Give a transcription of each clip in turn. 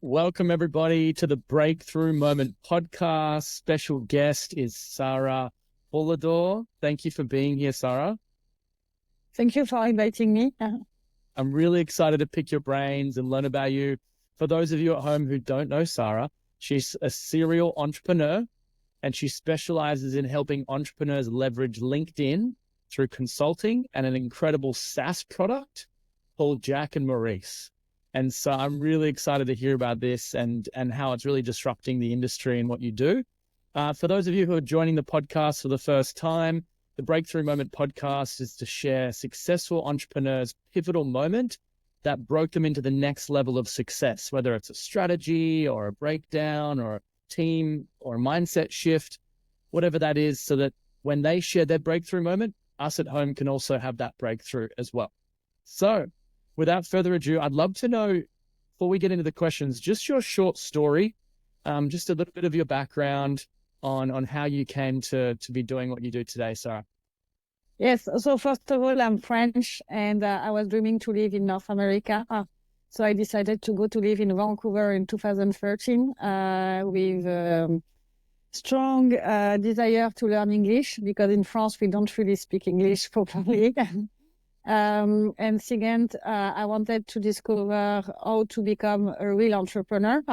Welcome everybody to the Breakthrough Moment podcast. Special guest is Sara Hoolidor. Thank you for being here, Sara. Thank you for inviting me. I'm really excited to pick your brains and learn about you. For those of you at home who don't know Sara, she's a serial entrepreneur and she specializes in helping entrepreneurs leverage LinkedIn through consulting and an incredible SaaS product called Jack and Maurice. And so I'm really excited to hear about this and how it's really disrupting the industry and what you do. For those of you who are joining the podcast for the first time, the Breakthrough Moment podcast is to share successful entrepreneurs' pivotal moment that broke them into the next level of success, whether it's a strategy or a breakdown or a team or a mindset shift, whatever that is, so that when they share their breakthrough moment, us at home can also have that breakthrough as well. So without further ado, I'd love to know, before we get into the questions, just your short story, just a little bit of your background on how you came to be doing what you do today, Sara. Yes. So first of all, I'm French and I was dreaming to live in North America. So I decided to go to live in Vancouver in 2013 with a strong desire to learn English, because in France, we don't really speak English properly. And second, I wanted to discover how to become a real entrepreneur.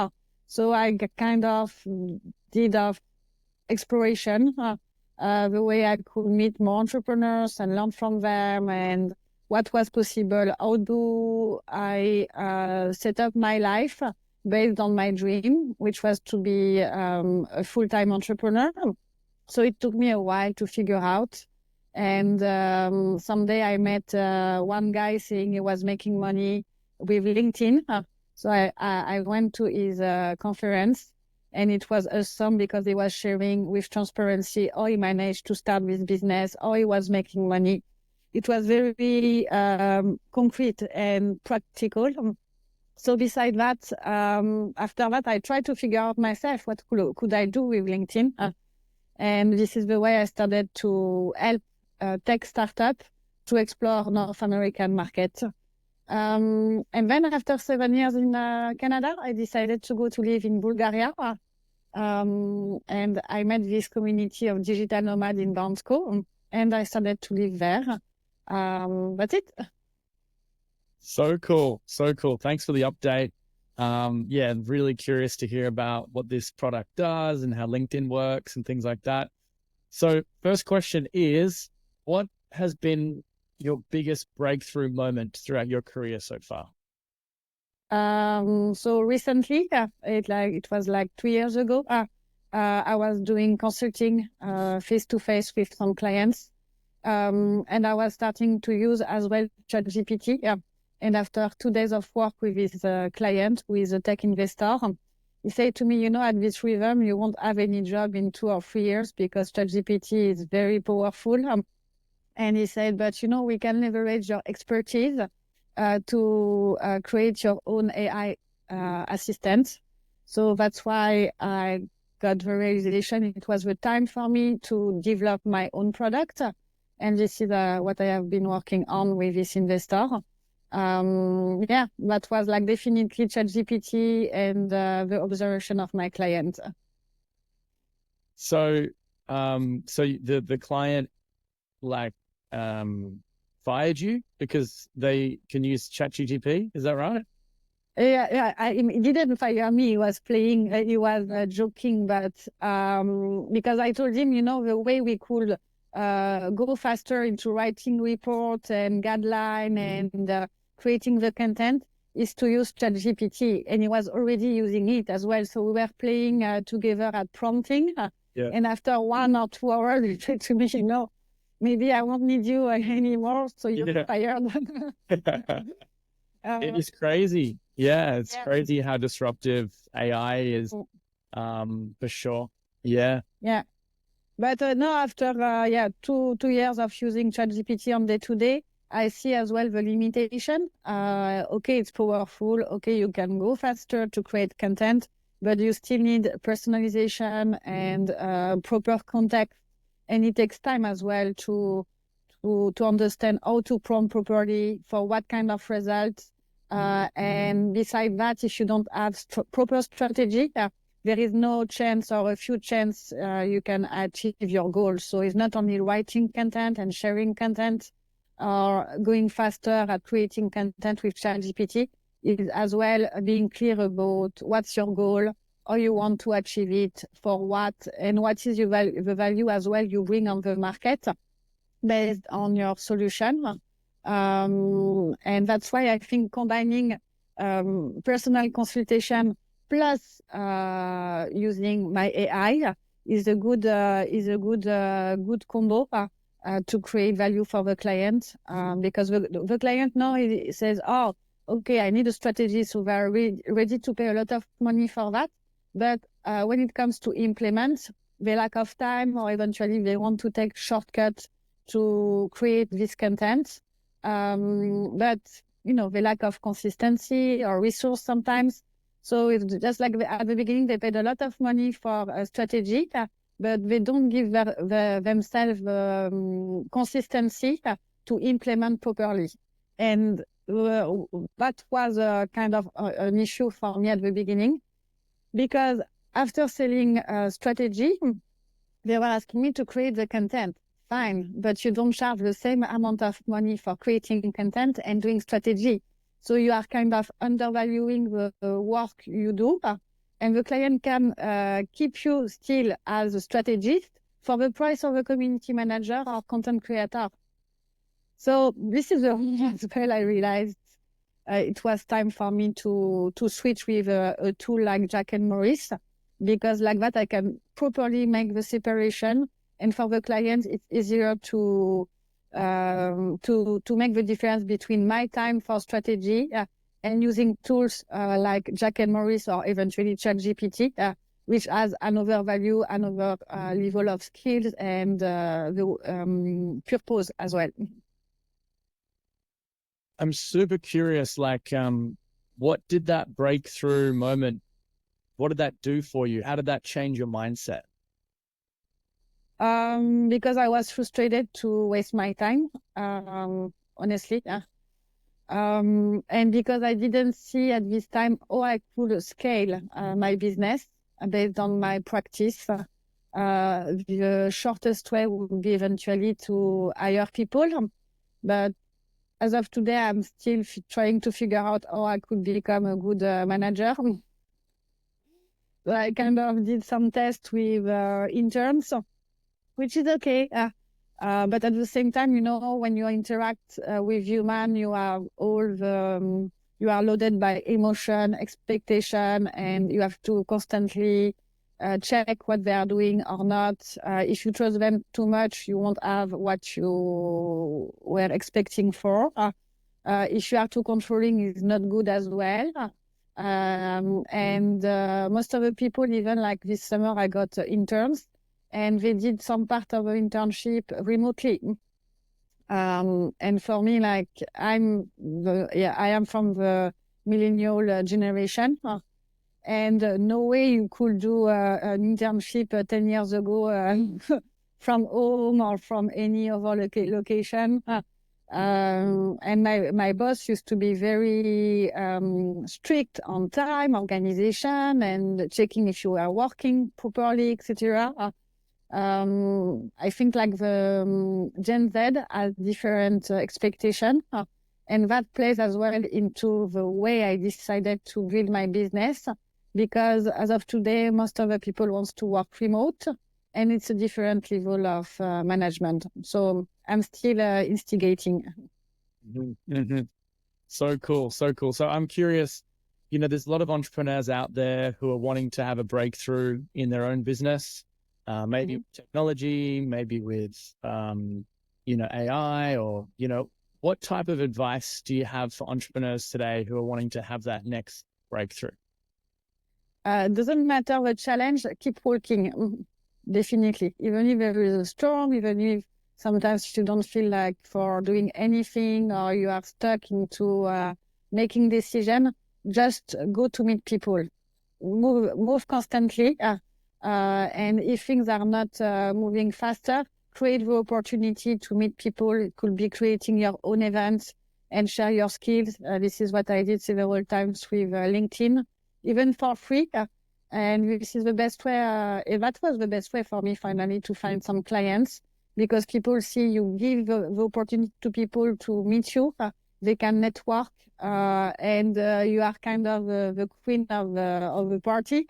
So I kind of did exploration, the way I could meet more entrepreneurs and learn from them and what was possible. How do I set up my life based on my dream, which was to be a full-time entrepreneur. So it took me a while to figure out. And someday I met one guy saying he was making money with LinkedIn. So I went to his conference, and it was awesome because he was sharing with transparency how he managed to start this business, how he was making money. It was very concrete and practical. So beside that, after that, I tried to figure out myself what could I do with LinkedIn. And this is the way I started to help tech startup to explore North American market. And then after 7 years in Canada, I decided to go to live in Bulgaria. And I met this community of digital nomads in Bansko, and I started to live there. That's it. So cool. So cool. Thanks for the update. Yeah, really curious to hear about what this product does and how LinkedIn works and things like that. So first question is, what has been your biggest breakthrough moment throughout your career so far? So recently, it was like 2 years ago, I was doing consulting face-to-face with some clients. And I was starting to use as well ChatGPT. And after 2 days of work with this client, who is a tech investor, he said to me, at this rhythm, you won't have any job in 2 or 3 years because ChatGPT is very powerful. And he said, but we can leverage your expertise to create your own AI assistant. So that's why I got the realization it was the time for me to develop my own product. And this is what I have been working on with this investor. That was like definitely ChatGPT and the observation of my client. So, the client fired you because they can use ChatGPT. Is that right? He didn't fire me. He was playing. He was joking, but because I told him, the way we could go faster into writing report and guideline and creating the content is to use ChatGPT, and he was already using it as well. So we were playing together at prompting, and after 1 or 2 hours, he said to me, maybe I won't need you anymore, so you're fired. It is crazy. Yeah, it's crazy how disruptive AI is, for sure. Yeah. Yeah. But now after 2 years of using ChatGPT on day-to-day, I see as well the limitation. Okay, it's powerful. Okay, you can go faster to create content, but you still need personalization and proper context. And it takes time as well to understand how to prompt properly for what kind of results And beside that, if you don't have proper strategy, there is no chance or a few chance you can achieve your goals. So it's not only writing content and sharing content or going faster at creating content with ChatGPT, it's as well being clear about what's your goal, how you want to achieve it, for what, and what is the value as well you bring on the market based on your solution. And that's why I think combining personal consultation plus using my AI is a good combo to create value for the client, because the client now he says, oh, okay, I need a strategy, so they're ready to pay a lot of money for that. But when it comes to implement, the lack of time, or eventually they want to take shortcuts to create this content. But, the lack of consistency or resource sometimes. So it's just like at the beginning, they paid a lot of money for a strategy, but they don't give themselves consistency to implement properly. And that was kind of an issue for me at the beginning, because after selling strategy, they were asking me to create the content. Fine, but you don't charge the same amount of money for creating content and doing strategy. So you are kind of undervaluing the work you do, and the client can keep you still as a strategist for the price of a community manager or content creator. So this is the as well I realized it was time for me to switch with a tool like Jack and Maurice, because like that I can properly make the separation, and for the client it's easier to make the difference between my time for strategy and using tools like Jack and Maurice or eventually ChatGPT, which has another value, another level of skills and the purpose as well. I'm super curious, what did that breakthrough moment, what did that do for you? How did that change your mindset? Because I was frustrated to waste my time, honestly. And because I didn't see at this time how I could scale my business based on my practice. The shortest way would be eventually to hire people. But as of today, I'm still trying to figure out how I could become a good manager. I kind of did some tests with interns, which is okay. But at the same time, when you interact with human, you are you are loaded by emotion, expectation, and you have to constantly check what they are doing or not. If you trust them too much, you won't have what you were expecting for. If you are too controlling, it's not good as well. And most of the people, even like this summer, I got interns, and they did some part of the internship remotely. And for me, like I am from the millennial generation, and no way you could do an internship 10 years ago from home or from any other location. And my boss used to be very strict on time, organization, and checking if you are working properly, etc. I think like the Gen Z has different expectation, and that plays as well into the way I decided to build my business, because as of today, most of the people wants to work remote, and it's a different level of management. So I'm still instigating. Mm-hmm. Mm-hmm. So cool. So cool. So I'm curious, there's a lot of entrepreneurs out there who are wanting to have a breakthrough in their own business, maybe with technology, maybe with, AI, or, what type of advice do you have for entrepreneurs today who are wanting to have that next breakthrough? Doesn't matter the challenge, keep working. Definitely. Even if there is a storm, even if sometimes you don't feel like for doing anything, or you are stuck into making decision, just go to meet people. Move constantly. And if things are not moving faster, create the opportunity to meet people. It could be creating your own events and share your skills. This is what I did several times with LinkedIn, even for free. And this is the best way. That was the best way for me finally to find some clients, because people see you give the opportunity to people to meet you. They can network, and you are kind of the queen of the party.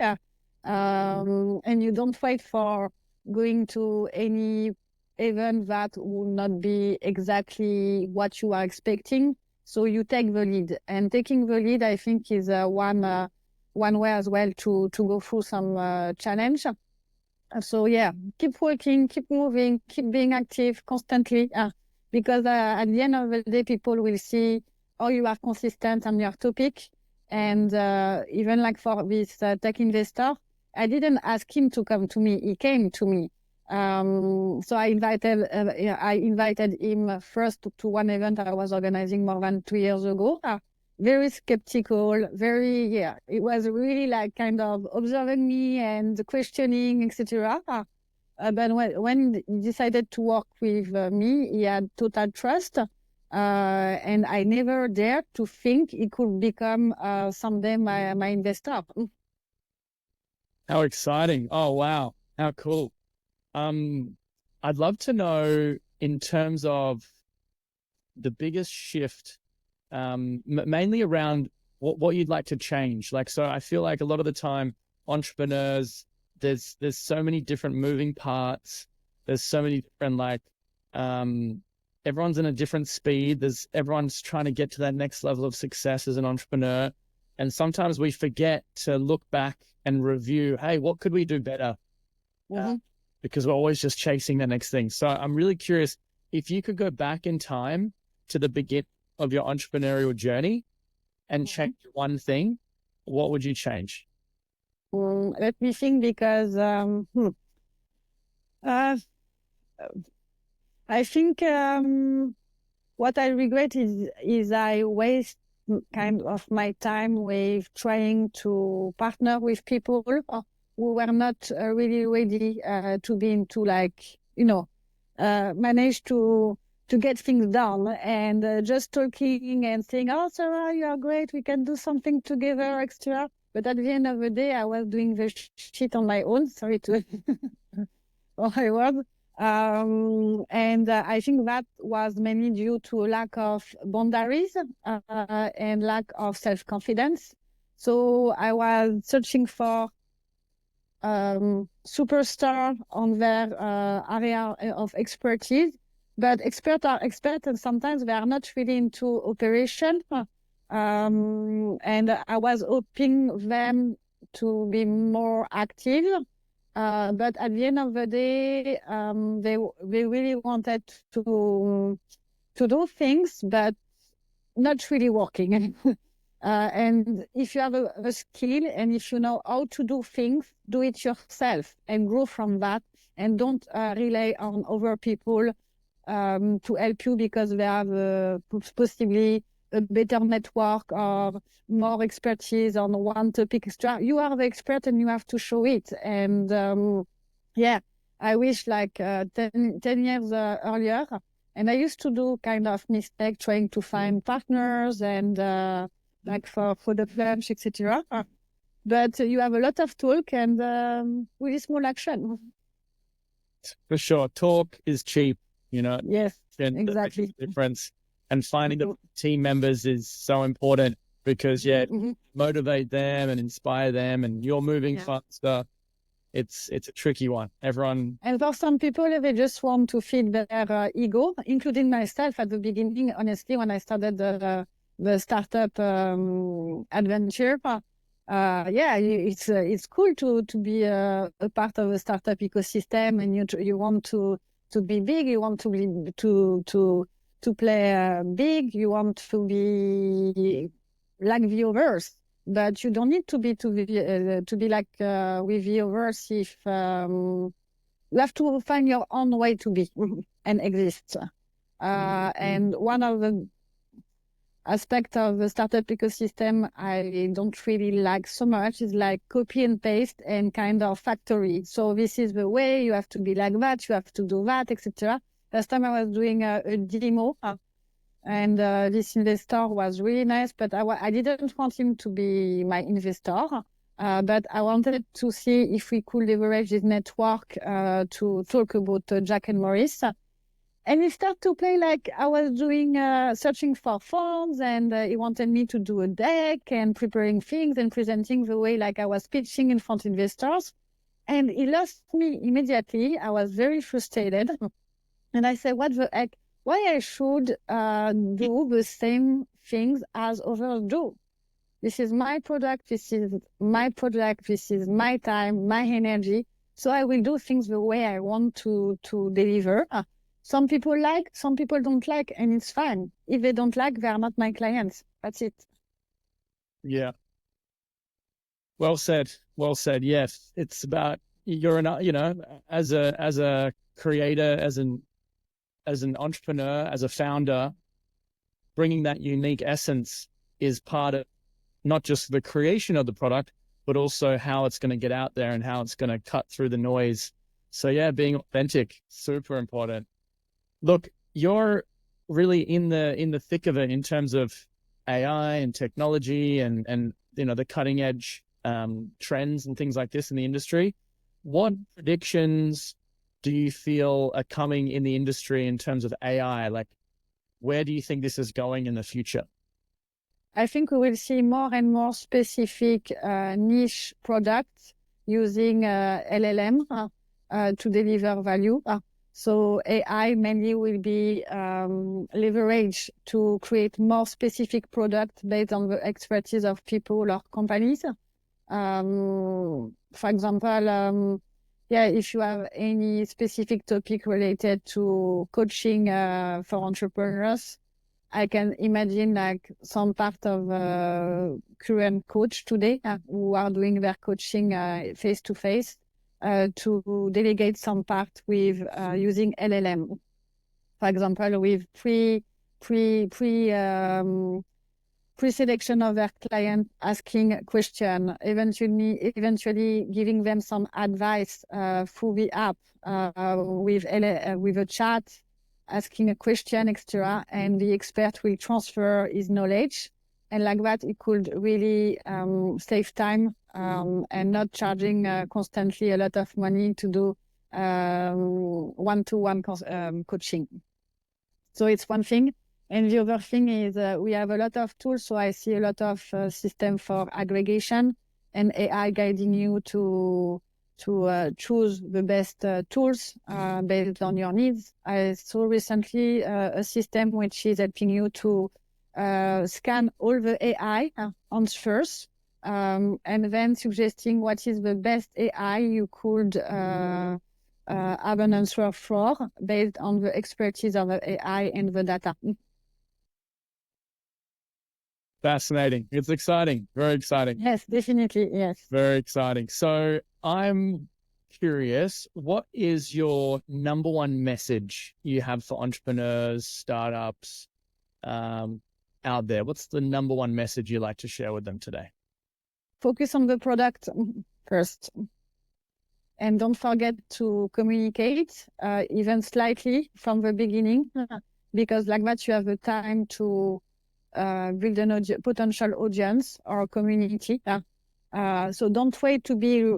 And you don't wait for going to any event that will not be exactly what you are expecting. So you take the lead, and taking the lead, I think, is one way as well to go through some challenge. So yeah, keep working, keep moving, keep being active constantly, because at the end of the day, people will see how you are consistent on your topic. And even like for this tech investor, I didn't ask him to come to me; he came to me. So I invited him first to one event I was organizing more than 2 years ago. Very skeptical, it was really like kind of observing me and questioning, etc. But when he decided to work with me, he had total trust. And I never dared to think he could become someday my investor. How exciting. Oh, wow. How cool. I'd love to know, in terms of the biggest shift, mainly around what you'd like to change. Like, so I feel like a lot of the time entrepreneurs, there's so many different moving parts. There's so many different, like, everyone's in a different speed. Everyone's trying to get to that next level of success as an entrepreneur. And sometimes we forget to look back and review, hey, what could we do better? Because we're always just chasing the next thing. So I'm really curious, if you could go back in time to the beginning of your entrepreneurial journey and change one thing, what would you change? Let me think, because I think what I regret is I waste kind of my time with trying to partner with people who were not really ready to be into, like, manage to get things done, and just talking and saying, "Oh, Sara, you are great. We can do something together, extra." But at the end of the day, I was doing the shit on my own. Sorry to my word. And I think that was mainly due to lack of boundaries and lack of self-confidence. So I was searching for superstar on their area of expertise, but experts are experts, and sometimes they are not really into operation. And I was hoping them to be more active. But at the end of the day, they really wanted to do things, but not really working. And if you have a skill, and if you know how to do things, do it yourself and grow from that, and don't rely on other people to help you because they have possibly a better network or more expertise on one topic extra. You are the expert and you have to show it. And I wish, like 10 years earlier, and I used to do kind of mistake trying to find partners and like for the plunge, etc. But you have a lot of talk and really small action. For sure. Talk is cheap, Yes, and exactly. that makes a difference. And finding the team members is so important, because motivate them and inspire them, and you're moving faster. It's a tricky one. Everyone. And for some people, they just want to feed their ego, including myself at the beginning. Honestly, when I started the startup adventure, it's cool to be a part of a startup ecosystem, and you want to be big. You want to be to play big. You want to be like the others. But you don't need to be like with the others. If you have to find your own way to be and exist. And one of the aspects of the startup ecosystem I don't really like so much is like copy and paste and kind of factory. So this is the way, you have to be like that, you have to do that, etc. Last time I was doing a demo And this investor was really nice, but I didn't want him to be my investor. But I wanted to see if we could leverage this network to talk about Jack and Maurice. And he started to play like I was doing, searching for funds, and he wanted me to do a deck and preparing things and presenting the way like I was pitching in front of investors. And he lost me immediately. I was very frustrated. And I said, what the heck? Why I should do the same things as others do? This is my product. This is my project. This is my time, my energy. So I will do things the way I want to deliver. Some people like, some people don't like, and it's fine. If they don't like, they are not my clients. That's it. Yeah. Well said. Well said. Yes. It's about you're as a creator, as an entrepreneur, as a founder, bringing that unique essence is part of not just the creation of the product, but also how it's going to get out there and how it's going to cut through the noise. So yeah, being authentic, super important. Look, you're really in the thick of it in terms of AI and technology and the cutting edge trends and things like this in the industry. What predictions do you feel are coming in the industry in terms of AI? Like, where do you think this is going in the future? I think we will see more and more specific niche products using LLM to deliver value. So AI mainly will be leveraged to create more specific products based on the expertise of people or companies. For example, if you have any specific topic related to coaching for entrepreneurs, I can imagine like some part of current coach today who are doing their coaching face to face to delegate some part with using LLM. For example, with pre-selection of their client, asking a question, eventually giving them some advice through the app with a chat, asking a question, etc., and the expert will transfer his knowledge. And like that, it could really save time and not charging constantly a lot of money to do one-to-one coaching. So it's one thing. And the other thing is we have a lot of tools. So I see a lot of system for aggregation and AI guiding you to choose the best tools based on your needs. I saw recently a system which is helping you to scan all the AI answers and then suggesting what is the best AI you could have an answer for based on the expertise of the AI and the data. Fascinating. It's exciting. Very exciting. Yes, definitely. Yes. Very exciting. So I'm curious, what is your number one message you have for entrepreneurs, startups out there? What's the number one message you like to share with them today? Focus on the product first. And don't forget to communicate, even slightly from the beginning, because like that you have the time to build a potential audience or community. So don't wait to be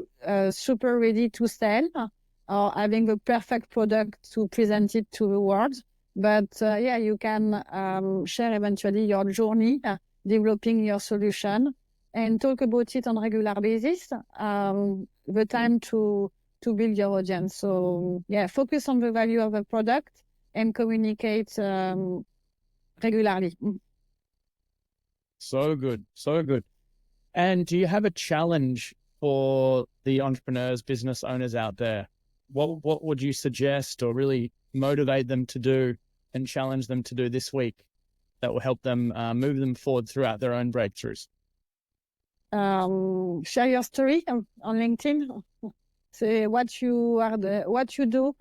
super ready to sell or having the perfect product to present it to the world. But you can share eventually your journey, developing your solution, and talk about it on a regular basis. The time to build your audience. So focus on the value of the product and communicate regularly. So good. So good. And do you have a challenge for the entrepreneurs, business owners out there? What would you suggest or really motivate them to do and challenge them to do this week that will help them move them forward throughout their own breakthroughs? Share your story on LinkedIn. Say what you do,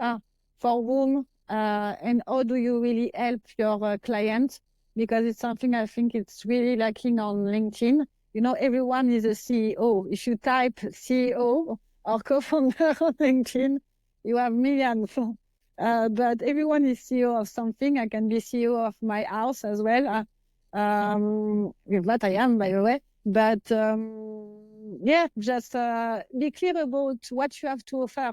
for whom, and how do you really help your client? Because it's something I think it's really lacking on LinkedIn. You know, everyone is a CEO. If you type CEO or co-founder on LinkedIn, you have millions. But everyone is CEO of something. I can be CEO of my house as well. With that I am, by the way. But yeah, just be clear about what you have to offer.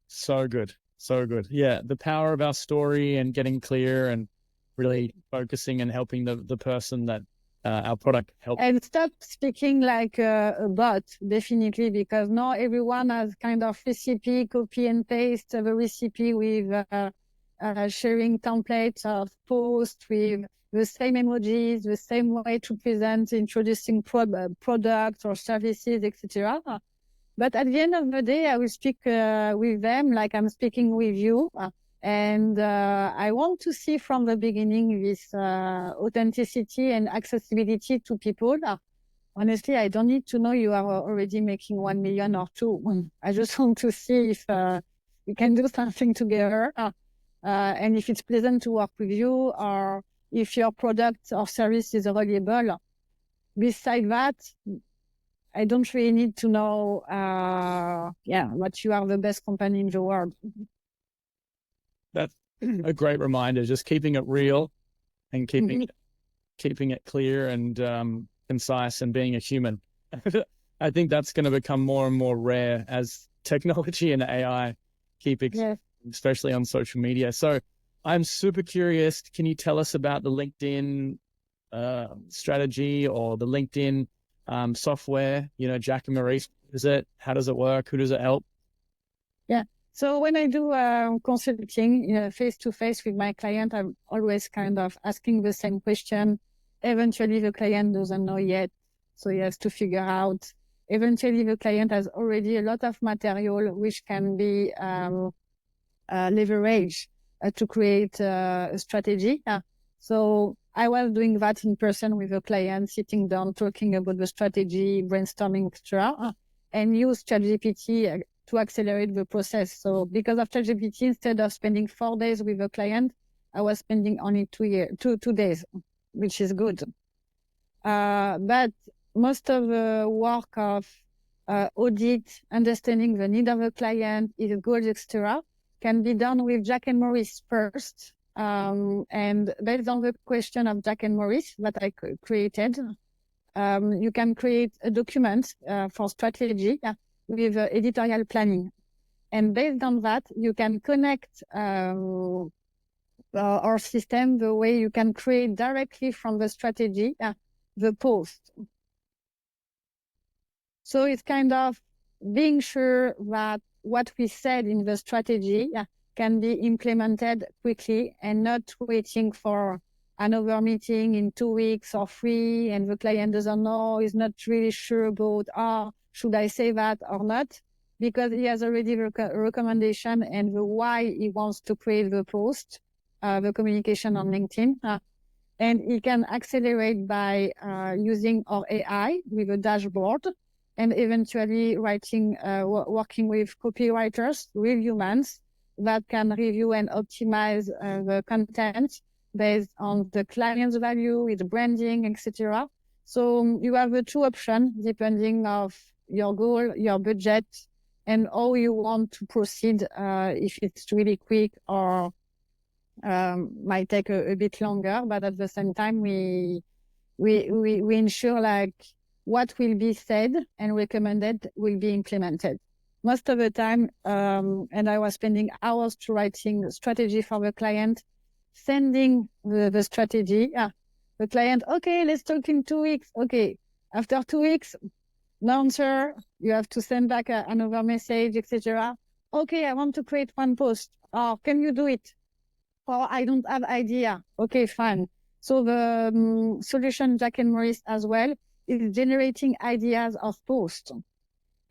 So good. So good. Yeah. The power of our story and getting clear and really focusing and helping the person that our product helps. And stop speaking like a bot, definitely, because now everyone has kind of recipe, copy and paste the recipe with sharing templates of posts with the same emojis, the same way to present, introducing products or services, etc. But at the end of the day, I will speak with them like I'm speaking with you. And I want to see from the beginning this authenticity and accessibility to people. Honestly, I don't need to know you are already making 1 million or 2. I just want to see if we can do something together. And if it's pleasant to work with you, or if your product or service is reliable. Beside that, I don't really need to know, what you are the best company in the world. That's a great reminder. Just keeping it real and keeping it clear and concise and being a human. I think that's going to become more and more rare as technology and AI keep, especially on social media. So I'm super curious. Can you tell us about the LinkedIn strategy or the LinkedIn software? You know, Jack and Maurice, how does it work? Who does it help? Yeah. So when I do consulting face-to-face with my client, I'm always kind of asking the same question. Eventually, the client doesn't know yet, so he has to figure out. Eventually, the client has already a lot of material which can be leveraged to create a strategy. So I was doing that in person with a client, sitting down, talking about the strategy, brainstorming, etc., and use ChatGPT to accelerate the process. So because of ChatGPT, instead of spending 4 days with a client, I was spending only 2 days, which is good. But most of the work of audit, understanding the need of a client, his goals, etc., can be done with Jack and Maurice first. And based on the question of Jack and Maurice that I created, you can create a document for strategy with editorial planning. And based on that, you can connect our system the way you can create directly from the strategy the post. So it's kind of being sure that what we said in the strategy can be implemented quickly and not waiting for another meeting in 2 weeks or 3, and the client doesn't know, is not really sure about, should I say that or not? Because he has already a recommendation and the why he wants to create the post, the communication on LinkedIn. And he can accelerate by using our AI with a dashboard, and eventually working with copywriters, with humans that can review and optimize the content based on the client's value, with branding, etc. So you have the 2 options depending of your goal, your budget, and how you want to proceed. If it's really quick or might take a bit longer, but at the same time we ensure like what will be said and recommended will be implemented. Most of the time, and I was spending hours to writing strategy for the client, sending the strategy. The client, okay, let's talk in 2 weeks. Okay, after 2 weeks, no answer. You have to send back another message, etc. Okay, I want to create 1 post. Oh, can you do it? Oh, I don't have idea. Okay, fine. So the solution Jack and Maurice as well is generating ideas of posts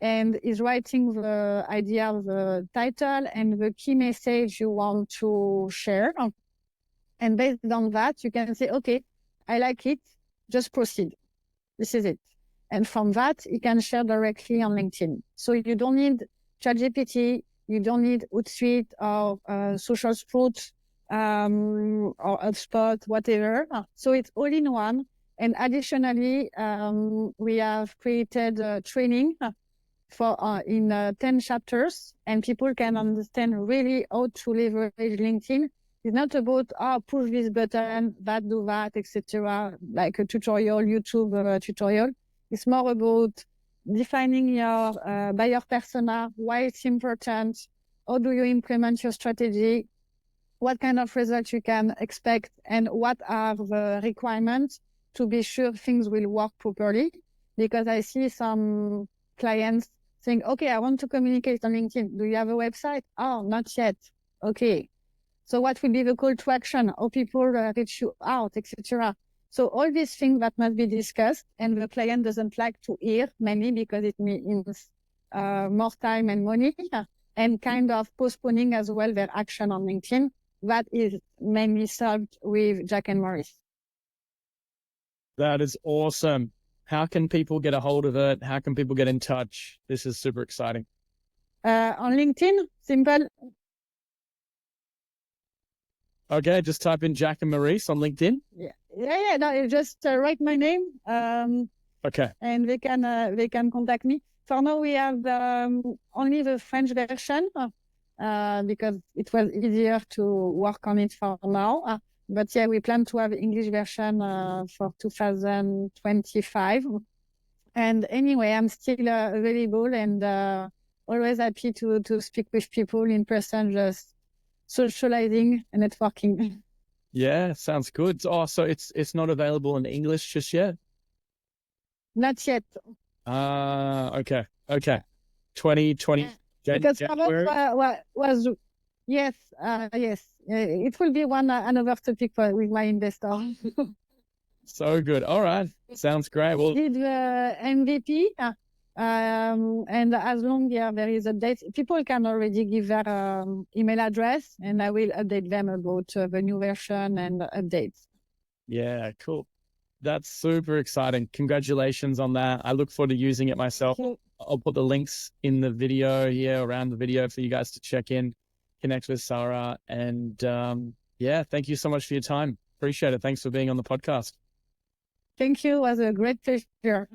and is writing the idea of the title and the key message you want to share. And based on that, you can say, okay, I like it, just proceed. This is it. And from that, you can share directly on LinkedIn. So you don't need ChatGPT, you don't need Hootsuite or Social Sprout or HubSpot, whatever. So it's all in one. And additionally, we have created training for in 10 chapters, and people can understand really how to leverage LinkedIn. It's not about push this button, that do that, etc. Like a tutorial, YouTube tutorial. It's more about defining your buyer persona, why it's important, how do you implement your strategy, what kind of results you can expect, and what are the requirements to be sure things will work properly. Because I see some clients saying, okay, I want to communicate on LinkedIn. Do you have a website? Oh, not yet. Okay. So what will be the call to action? How people reach you out, etc. So all these things that must be discussed, and the client doesn't like to hear mainly because it means more time and money, and kind of postponing as well their action on LinkedIn. That is mainly solved with Jack and Maurice. That is awesome. How can people get a hold of it? How can people get in touch? This is super exciting. On LinkedIn, simple. Okay, just type in Jack and Maurice on LinkedIn. Yeah. No, you just write my name. Okay. And they can contact me. For now, we have only the French version because it was easier to work on it for now. But yeah, we plan to have English version for 2025. And anyway, I'm still available and always happy to speak with people in person, just socializing and networking. Yeah, sounds good. Oh, so it's not available in English just yet? Not yet. Okay. 2020 Because January. was yes, it will be another topic with my investor. So good. All right. Sounds great. Well, Did MVP, and as long as there is updates, people can already give their email address, and I will update them about the new version and updates. yeah, cool. That's super exciting. Congratulations on that. I look forward to using it myself. I'll put the links in the video here, around the video, for you guys to check in, connect with Sara. And yeah, thank you so much for your time. Appreciate it. Thanks for being on the podcast. Thank you. It was a great pleasure.